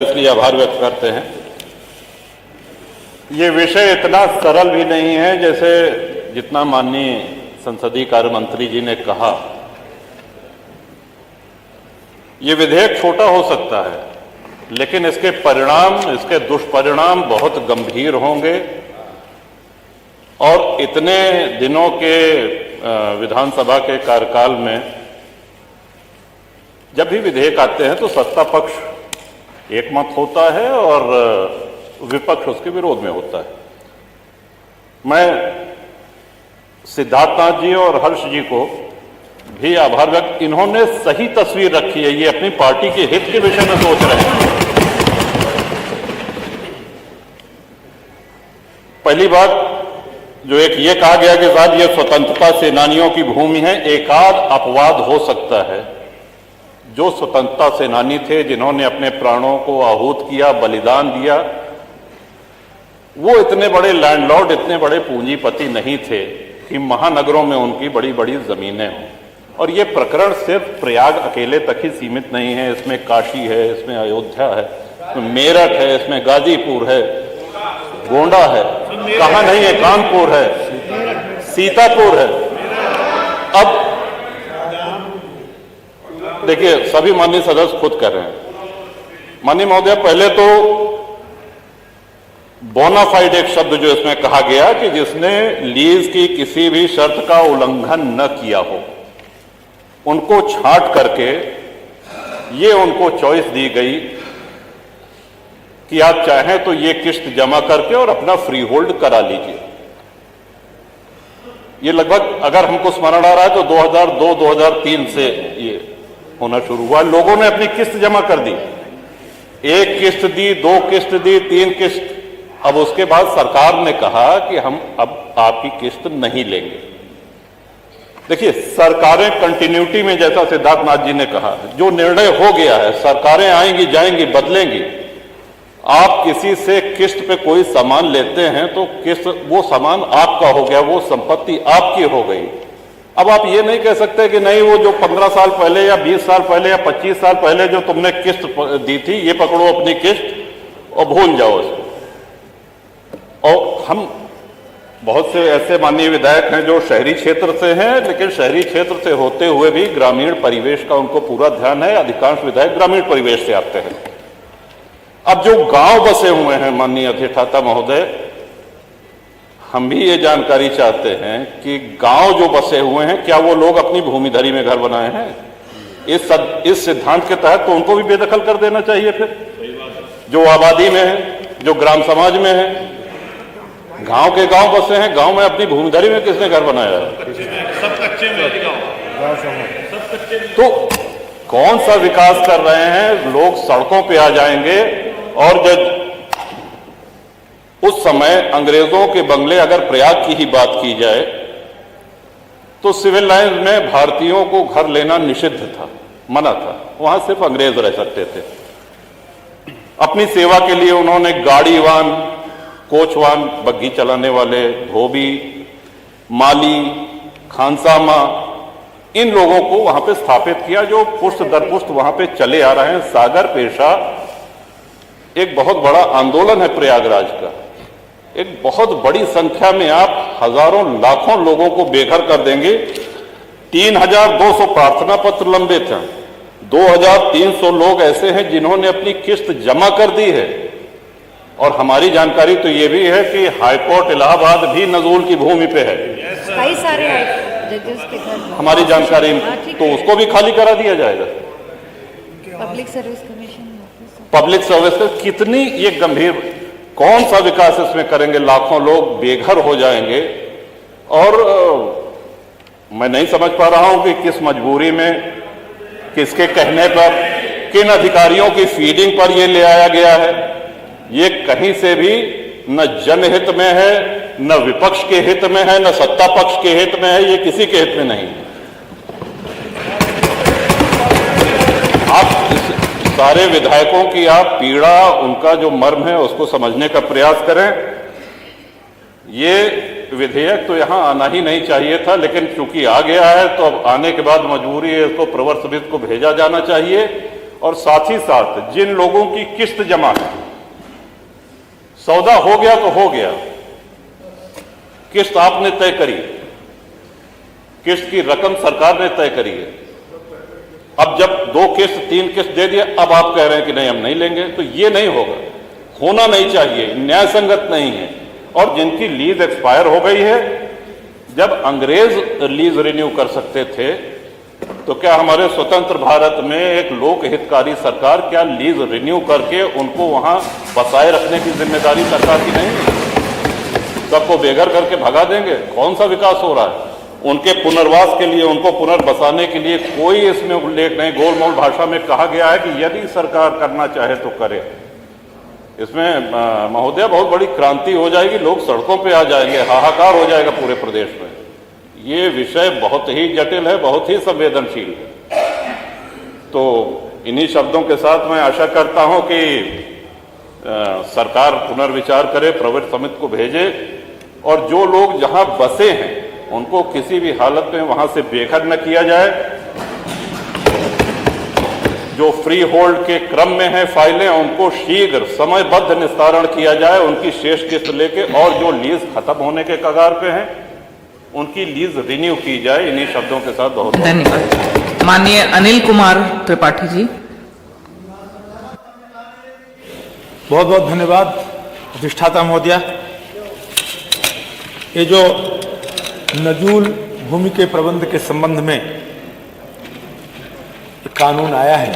इसलिए आभार व्यक्त करते हैं। ये विषय इतना सरल भी नहीं है जैसे जितना माननीय संसदीय कार्य मंत्री जी ने कहा। ये विधेयक छोटा हो सकता है, लेकिन इसके परिणाम, इसके दुष्परिणाम बहुत गंभीर होंगे और इतने दिनों के विधानसभा के कार्यकाल में जब भी विधेयक आते हैं तो सत्ता पक्ष एकमत होता है और विपक्ष उसके विरोध में होता है। मैं सिद्धार्थनाथ जी और हर्ष जी को भी आभार व्यक्त, इन्होंने सही तस्वीर रखी है। ये अपनी पार्टी के हित के विषय में सोच रहे हैं। पहली बात जो एक ये कहा गया कि साहब ये स्वतंत्रता सेनानियों की भूमि है, एकाध अपवाद हो सकता है। जो स्वतंत्रता सेनानी थे, जिन्होंने अपने प्राणों को आहूत किया, बलिदान दिया, वो इतने बड़े लैंडलॉर्ड, इतने बड़े पूंजीपति नहीं थे कि महानगरों में उनकी बड़ी बड़ी जमीनें हों। और ये प्रकरण सिर्फ प्रयाग अकेले तक ही सीमित नहीं है। इसमें काशी है, इसमें अयोध्या है, इसमें मेरठ है, इसमें गाजीपुर है, गोंडा है, कहाँ नहीं है, कानपुर है, सीतापुर है। अब देखिए, सभी माननीय सदस्य खुद कर रहे हैं। माननीय महोदय, पहले तो बोनाफाइड एक शब्द जो इसमें कहा गया कि जिसने लीज की किसी भी शर्त का उल्लंघन न किया हो, उनको छांट करके ये उनको चॉइस दी गई कि आप चाहें तो ये किस्त जमा करके और अपना फ्री होल्ड करा लीजिए। ये लगभग, अगर हमको स्मरण आ रहा है तो 2002-2003 से ये होना शुरू हुआ। लोगों ने अपनी किस्त जमा कर दी, एक किस्त दी, दो किस्त दी, तीन किस्त। अब उसके बाद सरकार ने कहा कि हम अब आपकी किस्त नहीं लेंगे। देखिए, सरकारें कंटिन्यूटी में, जैसा सिद्धार्थनाथ जी ने कहा, जो निर्णय हो गया है, सरकारें आएंगी जाएंगी, बदलेंगी। आप किसी से किस्त पे कोई सामान लेते हैं तो किस्त, वो सामान आपका हो गया, वो संपत्ति आपकी हो गई। अब आप ये नहीं कह सकते कि नहीं, वो जो 15 साल पहले या 20 साल पहले या 25 साल पहले जो तुमने किस्त दी थी, ये पकड़ो अपनी किस्त और भूल जाओ इसको। और हम बहुत से ऐसे माननीय विधायक हैं जो शहरी क्षेत्र से हैं, लेकिन शहरी क्षेत्र से होते हुए भी ग्रामीण परिवेश का उनको पूरा ध्यान है। अधिकांश विधायक ग्रामीण परिवेश से आते हैं। अब जो गांव बसे हुए हैं, माननीय अधिष्ठाता महोदय, हम भी ये जानकारी चाहते हैं कि गांव जो बसे हुए हैं, क्या वो लोग अपनी भूमिधरी में घर बनाए हैं? इस सिद्धांत के तहत तो उनको भी बेदखल कर देना चाहिए। फिर जो आबादी में है, जो ग्राम समाज में है, गांव के गांव बसे हैं, गांव में अपनी भूमिधरी में किसने घर बनाया है? सब कच्चे में, सब कच्चे में। तो कौन सा विकास कर रहे हैं? लोग सड़कों पे आ जाएंगे। और जब उस समय अंग्रेजों के बंगले, अगर प्रयाग की ही बात की जाए, तो सिविल लाइंस में भारतीयों को घर लेना निषिद्ध था, मना था। वहां सिर्फ अंग्रेज रह सकते थे। अपनी सेवा के लिए उन्होंने गाड़ीवान, कोचवान, बग्घी चलाने वाले, धोबी, माली, खानसामा, इन लोगों को वहां पे स्थापित किया, जो पुष्ट दर पुष्ट वहां पे चले आ रहे हैं। सागर पेशा एक बहुत बड़ा आंदोलन है प्रयागराज का। एक बहुत बड़ी संख्या में आप हजारों लाखों लोगों को बेघर कर देंगे। 3200 प्रार्थना पत्र लंबित हैं। 2300 लोग ऐसे हैं जिन्होंने अपनी किस्त जमा कर दी है। और हमारी जानकारी तो ये भी है कि हाईकोर्ट इलाहाबाद भी नजूल की भूमि पे है। कई सारे जजेस के घर, हमारी जानकारी, तो उसको भी खाली करा दिया जाएगा। Public service commission, public service कितनी ये गंभीर, कौन सा विकास इसमें करेंगे? लाखों लोग बेघर हो जाएंगे। और मैं नहीं समझ पा रहा हूं कि किस मजबूरी में, किसके कहने पर, किन अधिकारियों की फीडिंग पर यह ले आया गया है। ये कहीं से भी न जनहित में है, न विपक्ष के हित में है, न सत्ता पक्ष के हित में है। ये किसी के हित में नहीं है। आप सारे विधायकों की आप पीड़ा, उनका जो मर्म है, उसको समझने का प्रयास करें। ये विधेयक तो यहां आना ही नहीं चाहिए था, लेकिन चूंकि आ गया है तो अब आने के बाद मजबूरी है, इसको प्रवर समिति को भेजा जाना चाहिए और साथ ही साथ जिन लोगों की किस्त जमा है, सौदा हो गया तो हो गया, किस्त आपने तय करी, किस्त की रकम सरकार ने तय करी है, अब जब 2 किस्त 3 किस्त दे दिया, अब आप कह रहे हैं कि नहीं हम नहीं लेंगे, तो ये नहीं होगा, होना नहीं चाहिए, न्याय संगत नहीं है। और जिनकी लीज एक्सपायर हो गई है, जब अंग्रेज लीज रिन्यू कर सकते थे, तो क्या हमारे स्वतंत्र भारत में एक लोक हितकारी सरकार क्या लीज रिन्यू करके उनको वहां बसाए रखने की जिम्मेदारी सरकार की नहीं है? सबको बेघर करके भगा देंगे? कौन सा विकास हो रहा है? उनके पुनर्वास के लिए, उनको पुनर्बसाने के लिए कोई इसमें उल्लेख नहीं। गोलमोल भाषा में कहा गया है कि यदि सरकार करना चाहे तो करे। इसमें महोदय बहुत बड़ी क्रांति हो जाएगी, लोग सड़कों पे आ जाएंगे, हाहाकार हो जाएगा पूरे प्रदेश में। ये विषय बहुत ही जटिल है, बहुत ही संवेदनशील है। तो इन्हीं शब्दों के साथ मैं आशा करता हूं कि सरकार पुनर्विचार करे, प्रवृत्ति समिति को भेजे, और जो लोग जहां बसे हैं उनको किसी भी हालत में वहां से बेघर न किया जाए। जो फ्री होल्ड के क्रम में है फाइलें, उनको शीघ्र समयबद्ध निस्तारण किया जाए, उनकी शेष किस्त लेके, और जो लीज खत्म होने के कगार पे हैं उनकी लीज रिन्यू की जाए। इन्हीं शब्दों के साथ बहुत धन्यवाद। माननीय अनिल कुमार त्रिपाठी जी। बहुत बहुत धन्यवाद अधिष्ठाता महोदया। ये जो नजूल भूमि के प्रबंध के संबंध में कानून आया है,